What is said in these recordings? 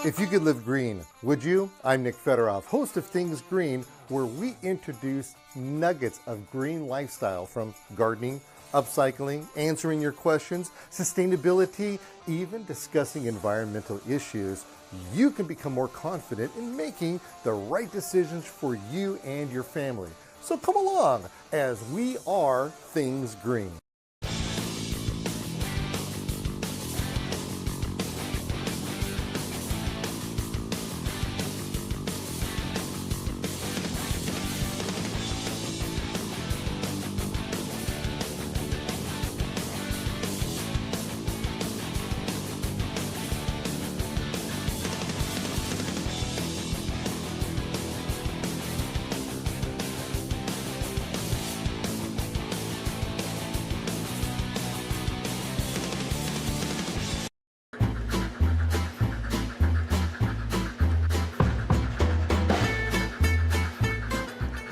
If you could live green, would you? I'm Nick Federoff, host of Things Green, where we introduce nuggets of green lifestyle from gardening, upcycling, answering your questions, sustainability, even discussing environmental issues. You can become more confident in making the right decisions for you and your family. So come along as we are Things Green.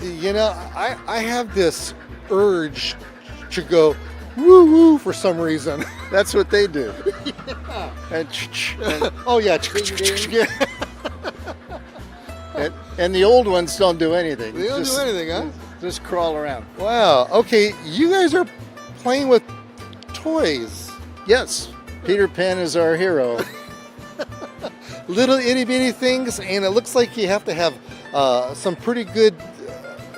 You know, I have this urge to go woo woo for some reason. That's what they do. Yeah. And, Oh yeah. and the old ones don't do anything. They don't do anything, huh? Just crawl around. Wow. Okay, you guys are playing with toys. Yes, Peter Pan is our hero. Little itty bitty things, and it looks like you have to have some pretty good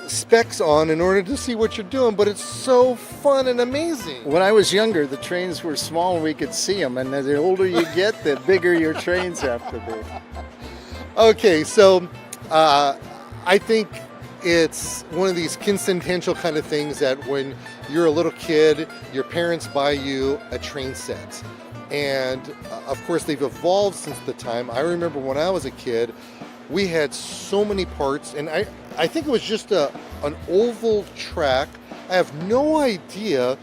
specs on in order to see what you're doing, but it's so fun and amazing. When I was younger, the trains were small and we could see them, and the older you get, the bigger your trains have to be. Okay, so I think it's one of these quintessential kind of things that when you're a little kid, your parents buy you a train set. And of course, they've evolved since the time. I remember when I was a kid, we had so many parts, and I think it was just an oval track. I have no idea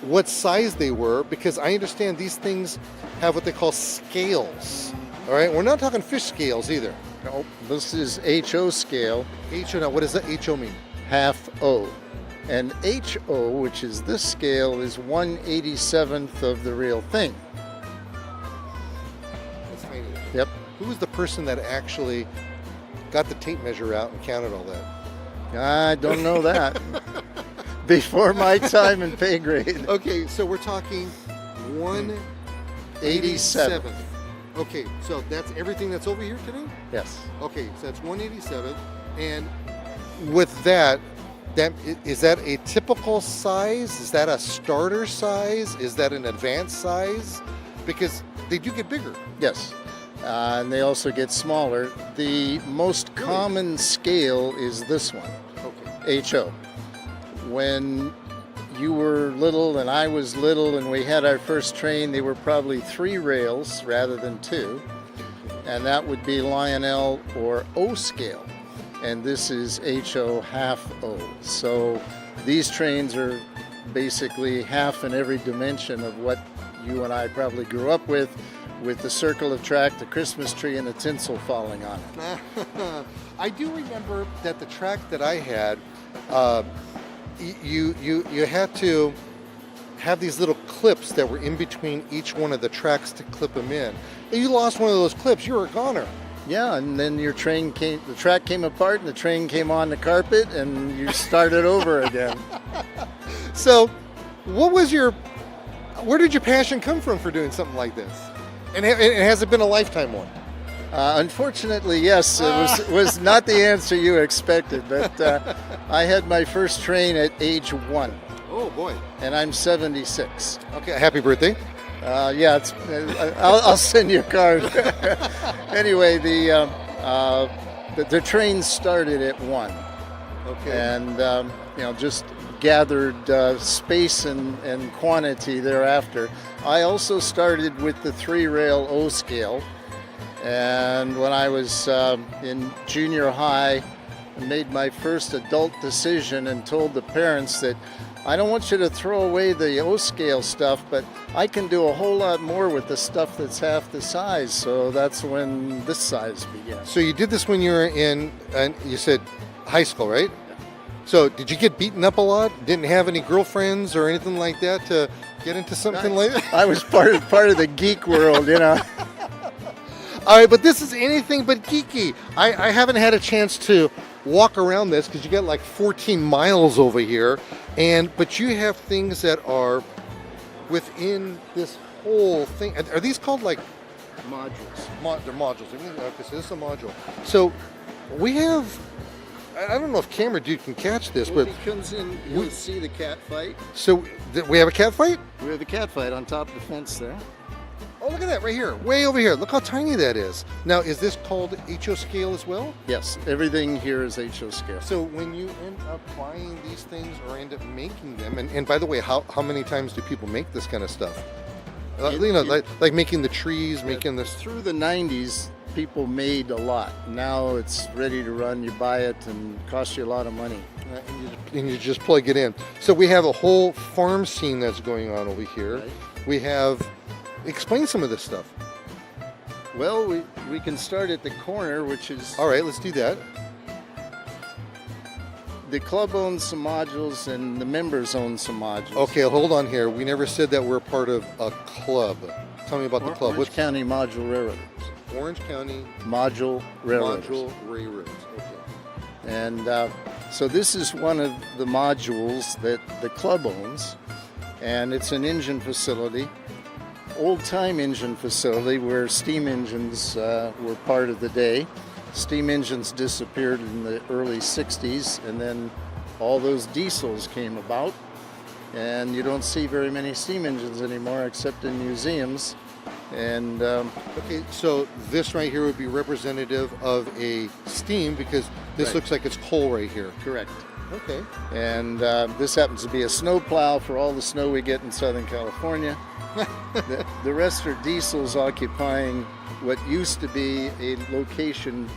what size they were because I understand these things have what they call scales. All right, we're not talking fish scales either. Nope, this is HO scale, HO, now what does that HO mean? half O. And HO, which is this scale, is 1/87th of the real thing. That's tiny. Yep. Who was the person that actually got the tape measure out and counted all that? I don't know that. Before my time in pay grade. Okay, so we're talking 1/87. Okay, so that's everything that's over here today? Yes. Okay, so that's 1/87. And with that is that a typical size? Is that a starter size? Is that an advanced size? Because they do get bigger. Yes. And they also get smaller. The most common scale is this one, Okay. HO. When you were little and I was little and we had our first train, they were probably 3 rails rather than 2. And that would be Lionel or O scale. And this is HO half O. So these trains are basically half in every dimension of what you and I probably grew up with the circle of track, the Christmas tree, and the tinsel falling on it. I do remember that the track that I had, you had to have these little clips that were in between each one of the tracks to clip them in. If you lost one of those clips, you were a goner. Yeah, and then the track came apart and the train came on the carpet and you started over again. So, where did your passion come from for doing something like this? And has it been a lifetime one? Unfortunately, yes, it was not the answer you expected, but I had my first train at age 1. Oh boy. And I'm 76. Okay, happy birthday. Yeah, I'll send you a card. Anyway, the train started at 1. Okay. And just gathered space and quantity thereafter. I also started with the 3-rail O scale, and when I was in junior high, I made my first adult decision and told the parents that I don't want you to throw away the O scale stuff, but I can do a whole lot more with the stuff that's half the size. So that's when this size began. So you did this when you were in, and you said high school, right? So did you get beaten up a lot? Didn't have any girlfriends or anything like that to get into something like that? I was part of the geek world, you know. All right, but this is anything but geeky. I haven't had a chance to walk around this because you got like 14 miles over here, but you have things that are within this whole thing. Are these called like Modules. they're modules. Okay, so this is a module. So we have. I don't know if camera dude can catch this, When but he comes in, you'll see the cat fight. so we have a cat fight. We have a cat fight on top of the fence there. Oh, look at that right here, way over here. Look how tiny that is. Now, is this called HO scale as well? Yes, everything here is HO scale. So when you end up buying these things or end up making them, and by the way, how many times do people make this kind of stuff? Like making the trees, making this. Through the 90s, people made a lot. Now it's ready to run. You buy it and it costs you a lot of money. And you just plug it in. So we have a whole farm scene that's going on over here. Right. We have. Explain some of this stuff. Well, we can start at the corner, which is All right, let's do that. the club owns some modules and the members own some modules. Okay, hold on here. We never said that we're part of a club. Tell me about the club. Orange County Module Railroaders. Orange County Module Railroaders. Module Railroads. Okay. And so this is one of the modules that the club owns, and it's an engine facility, old-time engine facility where steam engines were part of the day. Steam engines disappeared in the early 60s, and then all those diesels came about, and you don't see very many steam engines anymore except in museums. And Okay, so this right here would be representative of a steam because this Right. looks like it's coal right here. correct. Okay. And this happens to be a snow plow for all the snow we get in Southern California. The rest are diesels occupying what used to be a location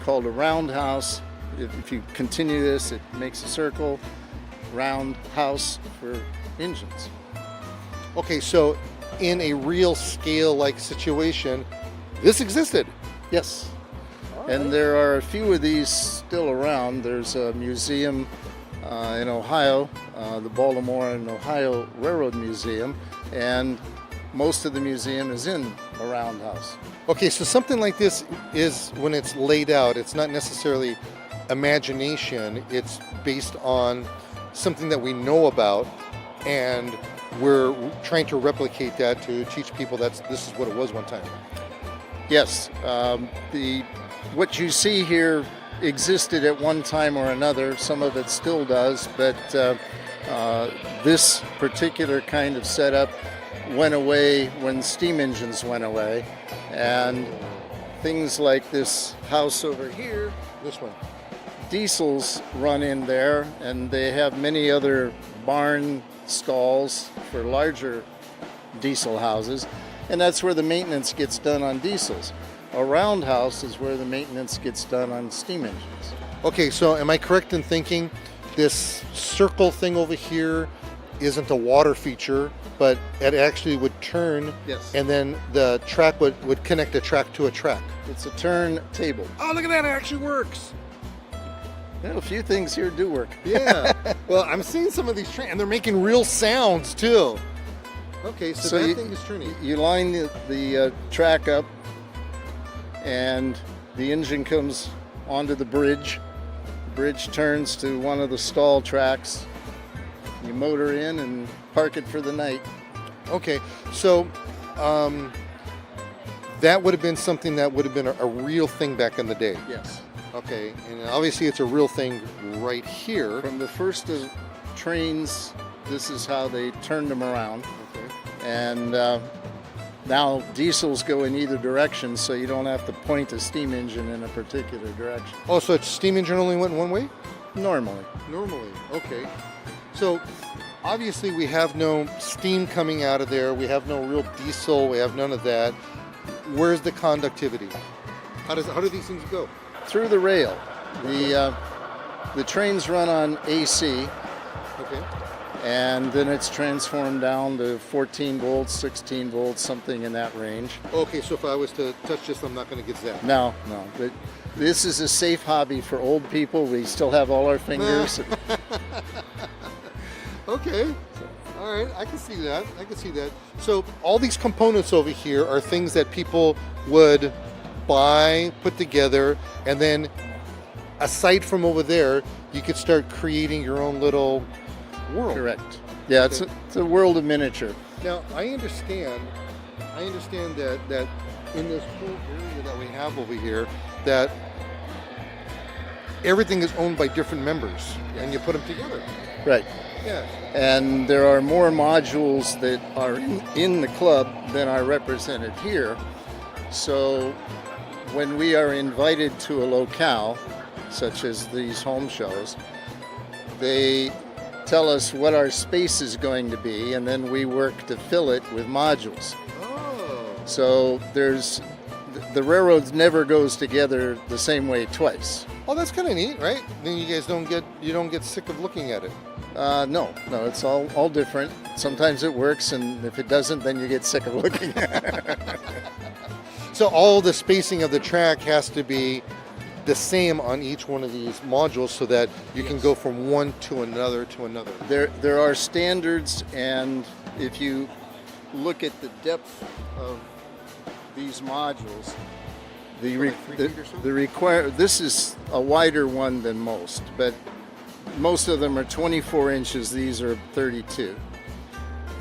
called a roundhouse. If you continue this, it makes a circle, round house for engines. Okay, so in a real scale-like situation, this existed. Yes. And there are a few of these still around. There's a museum in Ohio, the Baltimore and Ohio Railroad Museum, and most of the museum is in a roundhouse. Okay, so something like this is when it's laid out, it's not necessarily imagination, it's based on something that we know about, and we're trying to replicate that to teach people that this is what it was one time. Yes, what you see here existed at one time or another. Some of it still does, but this particular kind of setup went away when steam engines went away, and things like this house over here, This one. diesels run in there, and they have many other barn stalls for larger diesel houses, and that's where the maintenance gets done on diesels. A roundhouse is where the maintenance gets done on steam engines. Okay, so am I correct in thinking this circle thing over here isn't a water feature, but it actually would turn, Yes. and then the track would connect a track to a track? It's a turntable. Oh, look at that, it actually works. Well, a few things here do work. Yeah. Well, I'm seeing some of these trains, and they're making real sounds too. Okay, so that thing is turning. You line the track up, and the engine comes onto the bridge. The bridge turns to one of the stall tracks. You motor in and park it for the night. Okay, so that would have been something that would have been a real thing back in the day. Yes. Okay, and obviously it's a real thing right here. From the first of trains, this is how they turned them around. Okay. And now diesels go in either direction, so you don't have to point a steam engine in a particular direction. Oh, so it's steam engine only went one way? Normally. Normally, okay. So obviously we have no steam coming out of there. We have no real diesel. We have none of that. Where's the conductivity? How do these things go? Through the rail. The trains run on AC, Okay. and then it's transformed down to 14 volts, 16 volts, something in that range. Okay, so if I was to touch this, I'm not going to get zapped. No, but this is a safe hobby for old people. We still have all our fingers. Okay. All right, I can see that. So all these components over here are things that people would buy, put together, and then aside from over there, you could start creating your own little world. Correct. Yeah, it's a world of miniature. Now, I understand that in this whole area that we have over here, that everything is owned by different members, and you put them together. Right. Yeah. And there are more modules that are in the club than are represented here. So when we are invited to a locale, such as these home shows, they tell us what our space is going to be, and then we work to fill it with modules. Oh. So the railroad never goes together the same way twice. Oh, that's kind of neat, right? Then you guys don't get sick of looking at it. No, it's all different. Sometimes it works, and if it doesn't, then you get sick of looking at it. So all the spacing of the track has to be the same on each one of these modules, so that you can go from one to another to another. There are standards, and if you look at the depth of these modules, this is a wider one than most, but most of them are 24 inches. These are 32.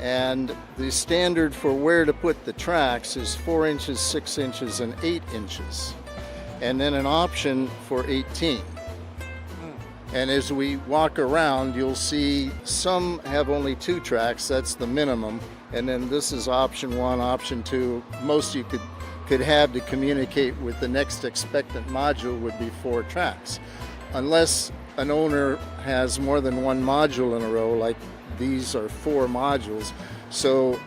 And the standard for where to put the tracks is 4 inches, 6 inches, and 8 inches. And then an option for 18. And as we walk around, you'll see some have only 2 tracks. That's the minimum. And then this is option 1, option 2. Most you could have to communicate with the next expectant module would be 4 tracks. Unless an owner has more than 1 module in a row, like these are 4 modules. So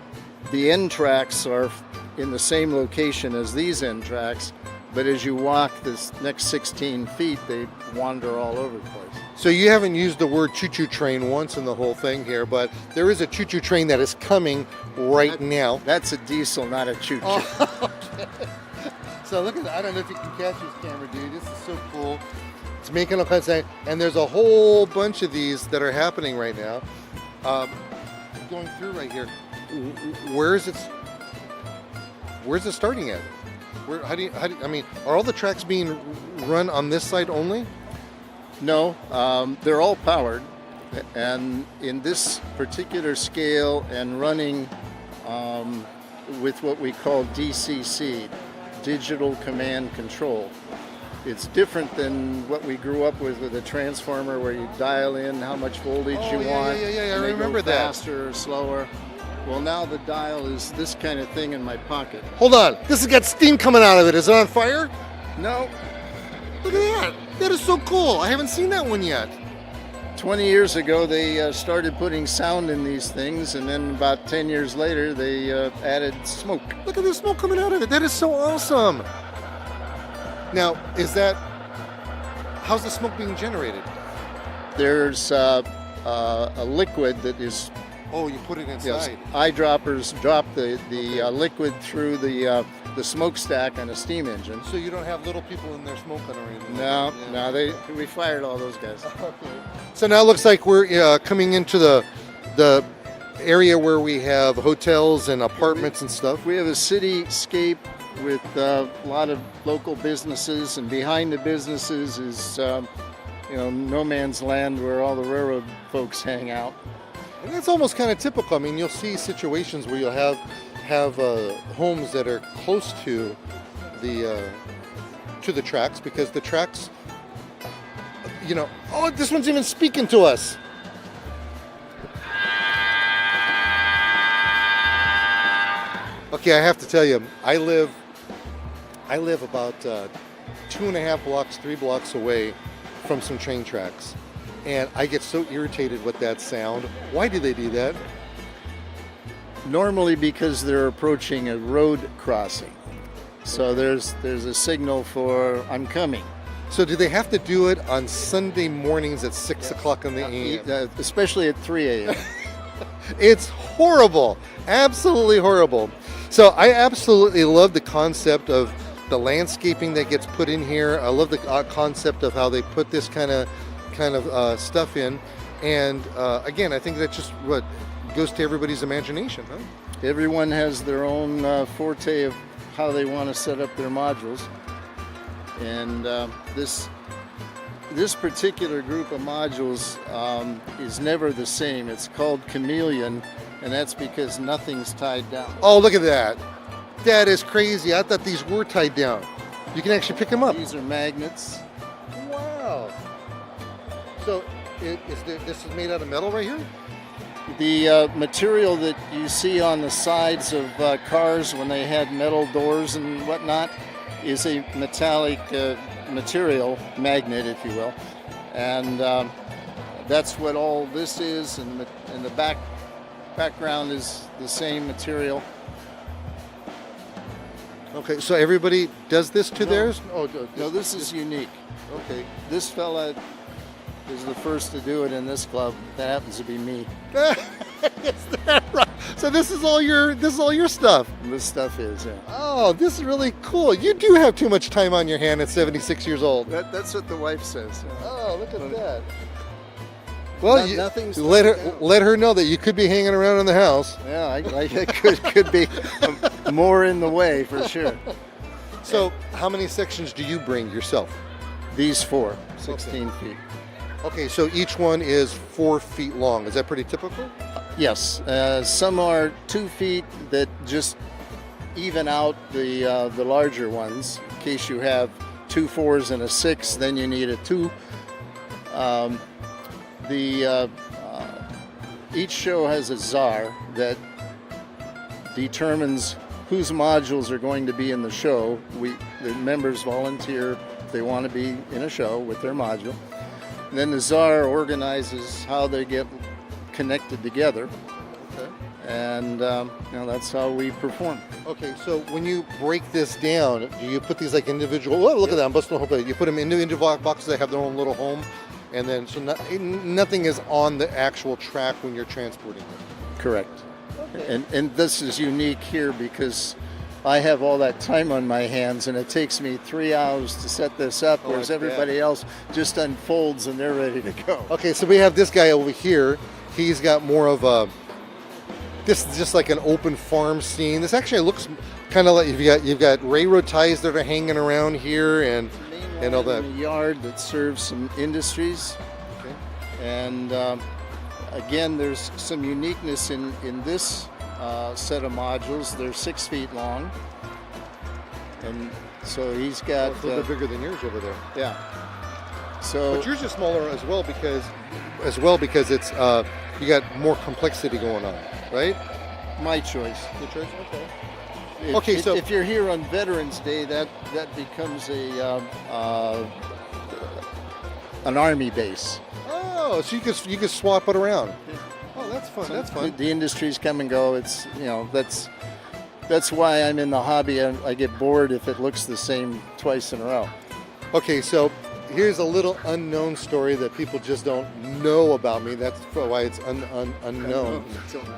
the end tracks are in the same location as these end tracks, but as you walk this next 16 feet, they wander all over the place. So you haven't used the word choo-choo train once in the whole thing here, but there is a choo-choo train that is coming right now. That's a diesel, not a choo-choo. Oh, okay. So look at that. I don't know if you can catch this camera, dude. This is so cool. It's making all kinds of, and there's a whole bunch of these that are happening right now. Going through right here. Where's it starting at? How do you, I mean, are all the tracks being run on this side only? No, they're all powered, and in this particular scale and running with what we call DCC, Digital Command Control. It's different than what we grew up with a transformer where you dial in how much voltage you want. Yeah, and I they remember go that. faster or slower. Well, now the dial is this kind of thing in my pocket. Hold on, this has got steam coming out of it. Is it on fire? No. Look at that. That is so cool. I haven't seen that one yet. 20 years ago, they started putting sound in these things, and then about 10 years later, they added smoke. Look at the smoke coming out of it. That is so awesome. Now, how's the smoke being generated? There's a liquid that is. Oh, you put it inside. Yes, eyedroppers drop the liquid through the smokestack on a steam engine. So you don't have little people in there smoking or anything? No, like that? no, we fired all those guys. Okay. So now it looks like we're coming into the area where we have hotels and apartments and stuff. We have a cityscape with a lot of local businesses, and behind the businesses is no man's land where all the railroad folks hang out. And that's almost kind of typical. I mean, you'll see situations where you'll have homes that are close to the tracks, because the tracks, oh, this one's even speaking to us. Okay, I have to tell you, I live about 2.5 blocks, 3 blocks away from some train tracks. And I get so irritated with that sound. Why do they do that? Normally because they're approaching a road crossing. So there's a signal for I'm coming. So do they have to do it on Sunday mornings at 6 o'clock in the a.m.? Especially at 3 a.m. It's horrible. Absolutely horrible. So I absolutely love the concept of the landscaping that gets put in here. I love the concept of how they put this kind of stuff in, and again, I think that just what goes to everybody's imagination, huh? Everyone has their own forte of how they want to set up their modules. And this particular group of modules is never the same. It's called chameleon, and that's because nothing's tied down. Oh, look at that. That is crazy. I thought these were tied down. You can actually pick them up. These are magnets. Wow. So this is made out of metal right here? The material that you see on the sides of cars when they had metal doors and whatnot is a metallic material, magnet if you will. And that's what all this is, and the background is the same material. Okay, so everybody does this to theirs? No, this is unique. Okay. This fella is the first to do it in this club. That happens to be me. Is that right? So this is all your stuff. This stuff is, yeah. Oh, this is really cool. You do have too much time on your hand at 76 years old. That's what the wife says. Yeah. Oh, look at that. Well, Nothing's let her know that you could be hanging around in the house. Yeah, I could be more in the way for sure. So, how many sections do you bring yourself? These four, 16 feet. Okay, so each one is 4 feet long. Is that pretty typical? Yes, some are 2 feet that just even out the larger ones. In case you have 2 4s and a 6, then you need a 2. Each show has a czar that determines whose modules are going to be in the show. The members volunteer if they want to be in a show with their module. And then the czar organizes how they get connected together. Okay. And that's how we perform. Okay, so when you break this down, do you put these like individual? Oh, look at that! I'm busting a hole. You put them into individual boxes that have their own little home, and then so nothing is on the actual track when you're transporting them. Correct. Okay. And this is unique here because I have all that time on my hands, and it takes me 3 hours to set this up, whereas everybody else just unfolds and they're ready to go. Okay, so we have this guy over here. He's got more of a. This is just like an open farm scene. This actually looks kind of like you've got railroad ties that are hanging around here and all that. In the yard that serves some industries. Okay. And again, there's some uniqueness in this set of modules. They're 6 feet long, and so he's got It's a little bit bigger than yours over there. yeah. So But yours is smaller as well because it's you got more complexity going on, right? my choice. Your choice. Okay. If, so if you're here on Veterans Day, that becomes an army base. Oh, so you could swap it around. Oh, that's fun. That's fun. The industries come and go. It's that's why I'm in the hobby. I get bored if it looks the same twice in a row. Okay, so here's a little unknown story that people just don't know about me. That's why it's unknown.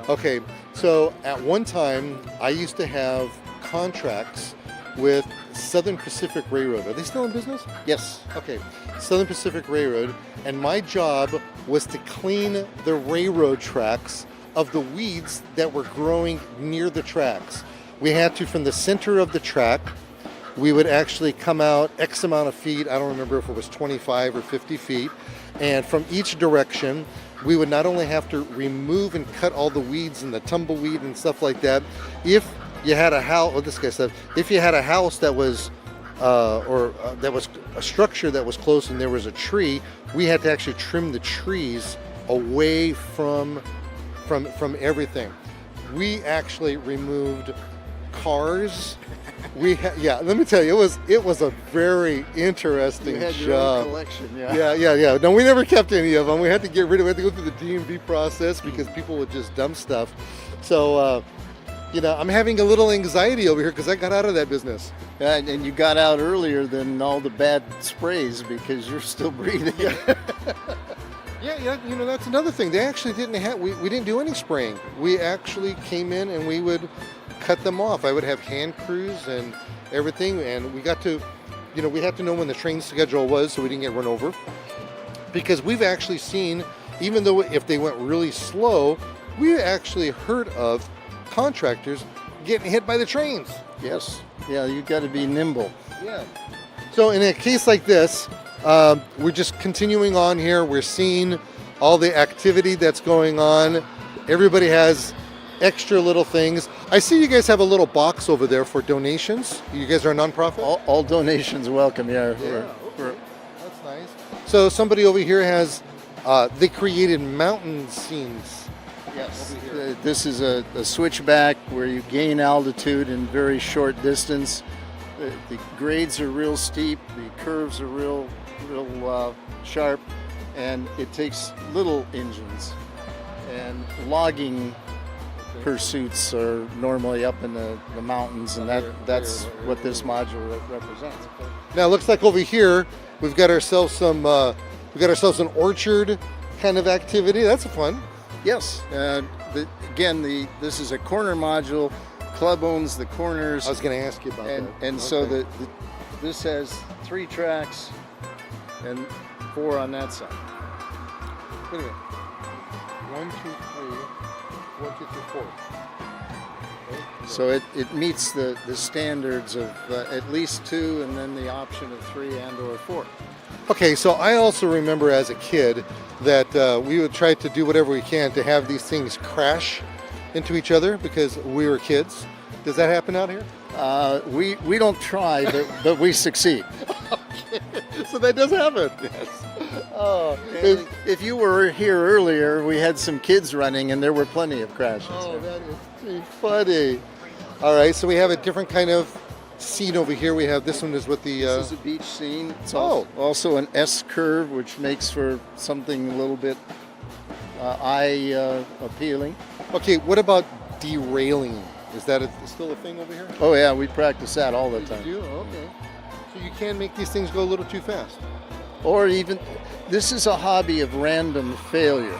Okay, so at one time, I used to have contracts with Southern Pacific Railroad. Are they still in business? Yes. Okay, Southern Pacific Railroad, and my job was to clean the railroad tracks of the weeds that were growing near the tracks. We had to, from the center of the track, we would actually come out X amount of feet. I don't remember if it was 25 or 50 feet. And from each direction, we would not only have to remove and cut all the weeds and the tumbleweed and stuff like that. If you had a house, this guy said, if you had a house that was, that was a structure that was close and there was a tree, we had to actually trim the trees away from everything. We actually removed cars. Let me tell you, it was a very interesting You had your job. own collection, yeah. Yeah. No, we never kept any of them. We had to get rid of it. We had to go through the DMV process because people would just dump stuff. So, I'm having a little anxiety over here because I got out of that business. And you got out earlier than all the bad sprays because you're still breathing. Yeah, that's another thing. They actually didn't have, we didn't do any spraying. We actually came in and we would cut them off. I would have hand crews and everything, and we got to, we had to know when the train schedule was so we didn't get run over. Because we've actually seen, even though if they went really slow, we actually heard of contractors getting hit by the trains. Yes. Yeah, you got to be nimble. Yeah. So in a case like this, we're just continuing on here. We're seeing all the activity that's going on. Everybody has extra little things. I see you guys have a little box over there for donations. You guys are a nonprofit? All donations welcome. Yeah, Okay. That's nice. So somebody over here has, they created mountain scenes. yes. Over here. This is a switchback where you gain altitude in very short distance. The grades are real steep. The curves are real sharp, and it takes little engines. And logging pursuits are normally up in the mountains, and that's what this module represents. Now it looks like over here we've got ourselves some, an orchard kind of activity. That's fun. Yes. This is a corner module. Club owns the corners. I was going to ask you about that. And so Okay. this has 3 tracks and 4 on that side. Wait a minute. 1, 2, 3. 1, 2, 3, 4. Okay. So it meets the standards of at least 2, and then the option of 3 and or 4. Okay, so I also remember as a kid that we would try to do whatever we can to have these things crash into each other because we were kids. Does that happen out here? We don't try, but we succeed. So that does happen. Yes. Oh, And if you were here earlier, we had some kids running, and there were plenty of crashes. oh, that is too funny. All right, so we have a different kind of scene over here. We have this one is with the. This is a beach scene. It's Oh. also an S curve, which makes for something a little bit eye appealing. Okay, what about derailing? Is that still a thing over here? Oh yeah, we practice that all the You time. do? Okay. So you can make these things go a little too fast. Or even, this is a hobby of random failure,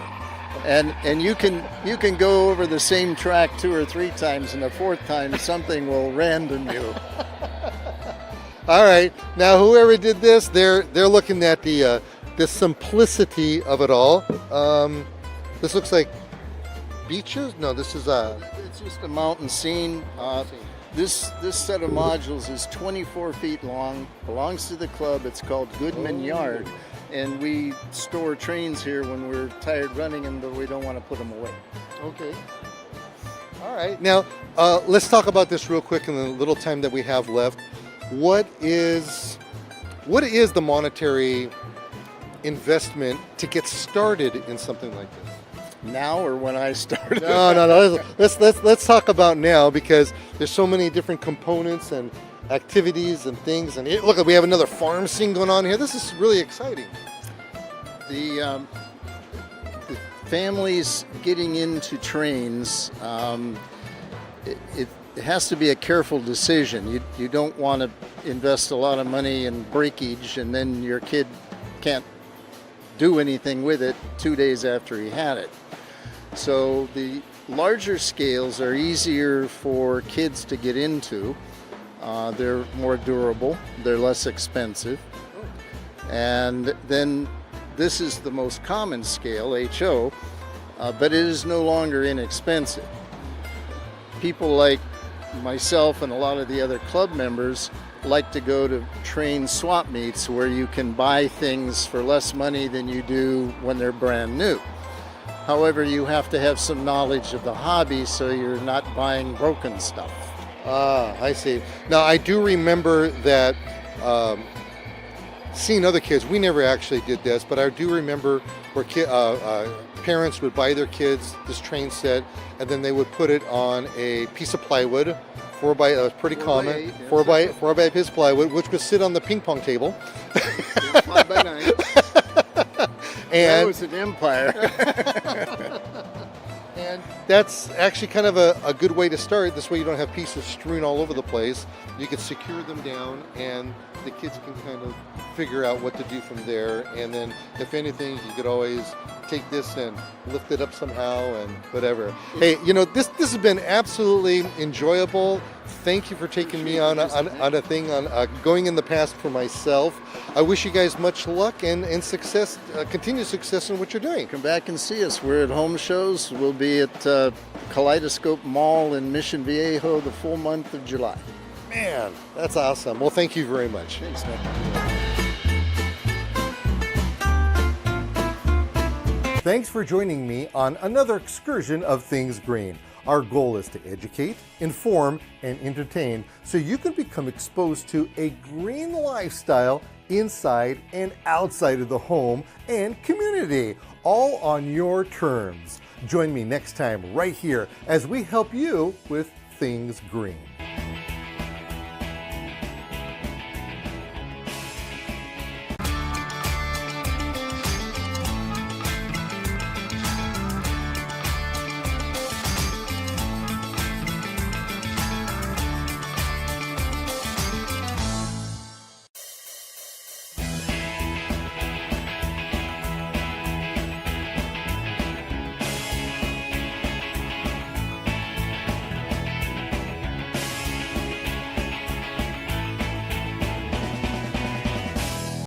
and you can go over the same track 2 or 3 times, and the 4th time something will random you. All right. Now, whoever did this, they're looking at the simplicity of it all. This looks like beaches. No, this is It's just a mountain scene. This set of modules is 24 feet long, belongs to the club. It's called Goodman Yard, and we store trains here when we're tired running them, but we don't want to put them away. Okay. All right. Now, let's talk about this real quick in the little time that we have left. What is the monetary investment to get started in something like this? Now or when I started? No. Let's talk about now because there's so many different components and activities and things. And look, we have another farm scene going on here. This is really exciting. The families getting into trains, it has to be a careful decision. You don't want to invest a lot of money in breakage and then your kid can't do anything with it 2 days after he had it. So the larger scales are easier for kids to get into. They're more durable, they're less expensive. And then this is the most common scale, HO, but it is no longer inexpensive. People like myself and a lot of the other club members like to go to train swap meets where you can buy things for less money than you do when they're brand new. However, you have to have some knowledge of the hobby so you're not buying broken stuff. Ah, I see. Now, I do remember that seeing other kids, we never actually did this, but I do remember where parents would buy their kids this train set and then they would put it on a piece of plywood, 4 by, that was pretty 4 by common, 8, yeah. 4 by a piece of plywood, which would sit on the ping pong table. 5 by 9. That And was an empire. And that's actually kind of a good way to start. This way you don't have pieces strewn all over the place. You can secure them down and the kids can kind of figure out what to do from there. And then if anything, you could always take this and lift it up somehow and whatever. Hey, this has been absolutely enjoyable. Thank you for taking me on a thing on going in the past for myself. I wish you guys much luck and success, continued success in what you're doing. Come back and see us. We're at home shows. We'll be at Kaleidoscope Mall in Mission Viejo the full month of July. Man, that's awesome. Well, thank you very much. Thanks, man. Thanks for joining me on another excursion of Things Green. Our goal is to educate, inform, and entertain so you can become exposed to a green lifestyle inside and outside of the home and community, all on your terms. Join me next time right here as we help you with Things Green.